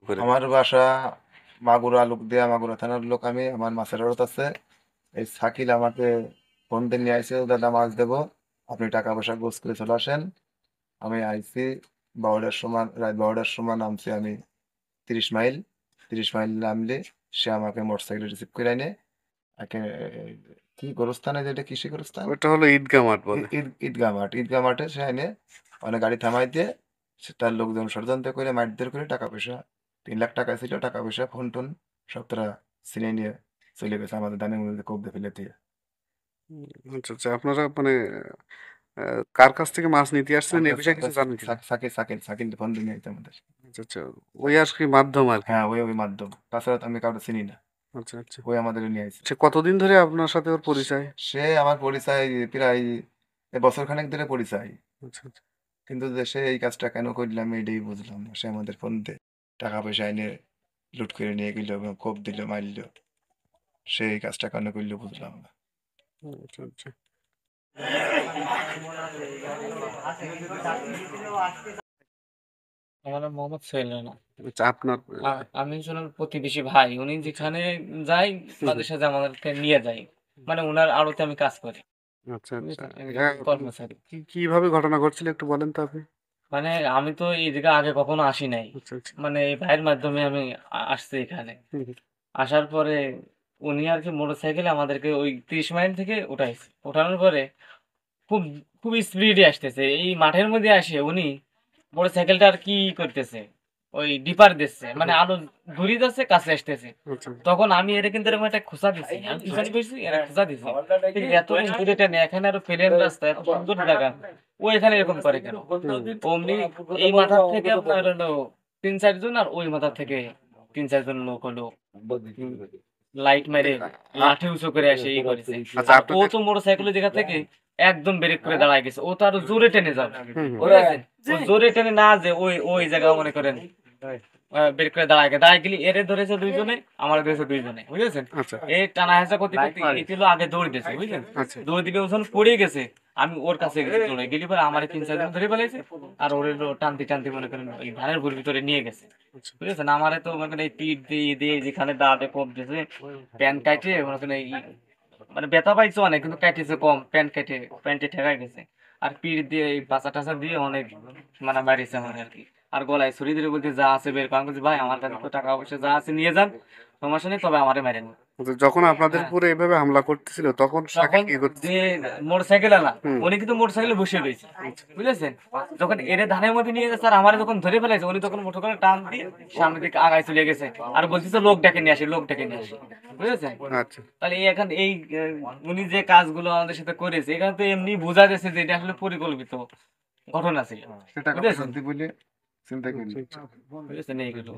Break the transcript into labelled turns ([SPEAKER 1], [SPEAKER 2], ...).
[SPEAKER 1] করে?
[SPEAKER 2] আমার বাসা মাগুরা লোকদিয়া, মাগুরা থানার লোক আমি। আমার মাছের আড়ত আছে। এই শাকিল আমাকে ফোন দিয়ে নিয়ে আইছে, দাদা মাছ দেবো, আপনি টাকা পয়সা গোছ করে চলে আসেন। আমি আইছি 12টার সময়, রাত 12টার সময় নামছি আমি 30 মাইল। 30 মাইল নামলে সে আমাকে মোটরসাইকেল রিসিভ করে এনে একে কি গোরস্থানে, যেটা কৃষি গোরস্থান,
[SPEAKER 1] ওটা হলো ঈদগাহ মাঠ বলে।
[SPEAKER 2] ঈদগাহ মাঠ, ঈদগাহ মাঠে সে এনে অনেক গাড়ি থামাই দিয়ে সে তার লোকজন ষড়যন্ত্র করে মারধর করে টাকা পয়সা, 3 লাখ টাকা ছিল, টাকা পয়সা ফোন টোন সব তারা ছিনিয়ে নিয়ে চলে গেছে আমাদের ধানের মধ্যে কোপ দিয়ে ফেলে দিয়ে।
[SPEAKER 1] আচ্ছা আচ্ছা, আপনারা মানে কার কাছ থেকে মাছ নিতে আসছেন এ বিষয়ে কিছু জানেন কিনা?
[SPEAKER 2] সাকিল সাকিল সাকিল ফোন দিয়ে নিয়ে আমাদের।
[SPEAKER 1] আচ্ছা আচ্ছা, ওই আর কি মাধ্যম আর কি।
[SPEAKER 2] হ্যাঁ, ওই ওই মাধ্যম, তাছাড়া তো আমি কাউকে চিনি না।
[SPEAKER 1] আচ্ছা আচ্ছা,
[SPEAKER 2] ওই আমাদের নিয়ে আইছে।
[SPEAKER 1] সে কতদিন ধরে আপনার সাথে ওর পরিচয়?
[SPEAKER 2] সে আমার পরিচয় প্রায় বছর খানেক ধরে পরিচয়।
[SPEAKER 1] আচ্ছা আচ্ছা।
[SPEAKER 2] কিন্তু যে সে এই কাজটা কেন করলাম এটাই বুঝলাম না। সে আমাদের ফোন দিয়ে টাকা পয়সা এনে লুট করে নিয়ে গেল এবং কোপ দিল, মারল। সে এই কাজটা কেন করলো বুঝলাম না।
[SPEAKER 1] আচ্ছা আচ্ছা।
[SPEAKER 3] আমার নাম মোহাম্মদ সোহেল রানা।
[SPEAKER 1] আচ্ছা, আপনার
[SPEAKER 3] আমি হচ্ছে ওনার প্রতিবেশী ভাই। উনি যেখানে যাই মাঝে সাঝে আমাদেরকে নিয়ে যায়। মানে উনার আড়তে আমি কাজ করি।
[SPEAKER 1] আচ্ছা আচ্ছা,
[SPEAKER 3] বুঝেছেন? একজন
[SPEAKER 1] হ্যাঁ,
[SPEAKER 3] কর্মচারী।
[SPEAKER 1] কিভাবে ঘটনা ঘটছিল একটু বলেন তো আপনি।
[SPEAKER 3] মানে আমি তো এইদিকে আগে কখনো আসি নাই।
[SPEAKER 1] আচ্ছা আচ্ছা।
[SPEAKER 3] মানে এই ভাইয়ের মাধ্যমে আমি আসছি এখানে।
[SPEAKER 1] হুম, হুম।
[SPEAKER 3] আসার পরে উনি আর কি মোটরসাইকেলে আমাদেরকে ওই 30 মাইল থেকে উঠাইছে। উঠানোর পরে খুব খুব স্পিডে আসতেছে। এই মাঠের মধ্যে আসে উনি মোটরসাইকেলটা আর কি করতেছে, ওই ডিপার দিচ্ছে, মানে আলো ঘুরিয়ে যাচ্ছে, কাছে আসতেছে।
[SPEAKER 1] আচ্ছা
[SPEAKER 3] তখন আমি এটা কিন্তু এরকম একটা খোঁচা দিছি, আমি পিছনে পেয়েছি, এরা খোঁচা দিছি। কিন্তু এত দূরে টেনে, এখানে আরো প্লেন রাস্তা, এত সুন্দর জায়গা, ও এখানে এরকম করে কেন? অমনি এই মাথার থেকে আপনার হলো 3-4 জন, আর ওই মাথার থেকে 3-4 জন লোক হলো লাইট মেরে লাঠি উঁচু করে এসে ই করেছে।
[SPEAKER 1] আচ্ছা,
[SPEAKER 3] আর ও
[SPEAKER 1] আপনাদের
[SPEAKER 3] তো মোটরসাইকেলের জায়গা থেকে একদম ব্রেক করে দাঁড়ায় গেছে, ও তো আরো জোরে টেনে যাবে।
[SPEAKER 1] হুম হুম।
[SPEAKER 3] বুঝেছেন? ও জোরে টেনে না, যে ওই ওই জায়গা মনে করেন বের করে দাঁড়ায় গেলি, এরে ধরেছে 2 জনে, আমার ধরেছে 2 জনে, বুঝেছেন?
[SPEAKER 1] আচ্ছা
[SPEAKER 3] এই টানা হেঁচা করতে করতে এই ছিল আগে দৌড় দিয়েছে, বুঝলেন?
[SPEAKER 1] আচ্ছা
[SPEAKER 3] দৌড় দিলে ওজন পড়ে গেছে। আমি ওর কাছে গেছি, দৌড়ে গেলি পরে আমার 3-4 জন ধরে ফেলেছে। আর ওর হলো টানতে টানতে মনে করেন ওই ধানের ভুঁড়ির ভিতরে নিয়ে গেছে।
[SPEAKER 1] আচ্ছা।
[SPEAKER 3] বুঝেছেন? আমারে তো মনে করেন এই পিঠ দিয়ে দিয়ে যেখানে দাঁতে কোপ দিয়েছে, প্যান্ট কাটে মনে করেন এই মানে ব্যথা পাইছে অনেক, কিন্তু কাটিছে কম, প্যান্ট কেটে প্যান্টে ঠেকাই গেছে। আর পিঠ দিয়ে এই পাছা টাচা দিয়ে অনেক মানে মারিছে আমার আর কি। আর গলায় ছুরি ধরে বলতে যা আছে বের কর। আমি বলছি ভাই আমার কাছে তো টাকা পয়সা যা আছে নিয়ে যান, সমস্যা নেই, তবে আমারে মারেন।
[SPEAKER 1] আচ্ছা, যখন আপনাদের
[SPEAKER 3] হ্যাঁ,
[SPEAKER 1] উপরে এভাবে হামলা করতেছিল তখন শাকিল
[SPEAKER 3] তখন
[SPEAKER 1] কি
[SPEAKER 3] যে
[SPEAKER 1] করতেছিল?
[SPEAKER 3] মোটরসাইকেল আলা,
[SPEAKER 1] হুম।
[SPEAKER 3] উনি কিন্তু মোটরসাইকেলে বসে রয়েছে, বুঝেছেন? যখন এরে ধানের মধ্যে নিয়ে গেছে আর আমারে যখন ধরে ফেলাইছে, উনি তখন মোটর করে টান দিয়ে সামনের দিকে আগায় চলে গেছে। আর বলতেছে লোক ডেকে নিয়ে আসে, লোক ডেকে নিয়ে আসে, বুঝেছেন?
[SPEAKER 1] আচ্ছা
[SPEAKER 3] তাহলে এই এখন এই উনি যে কাজগুলো আমাদের সাথে করেছে, এখানে তো এমনি বোঝা যাচ্ছে যে এটা আসলে পরিকল্পিত ঘটনা ছিল।
[SPEAKER 2] সে টাকা পয়সা
[SPEAKER 3] বুঝেছেন?
[SPEAKER 2] দিতে বলে চিন্তা করলি।
[SPEAKER 1] আচ্ছা আচ্ছা।
[SPEAKER 3] বুঝেছেন এইগুলো।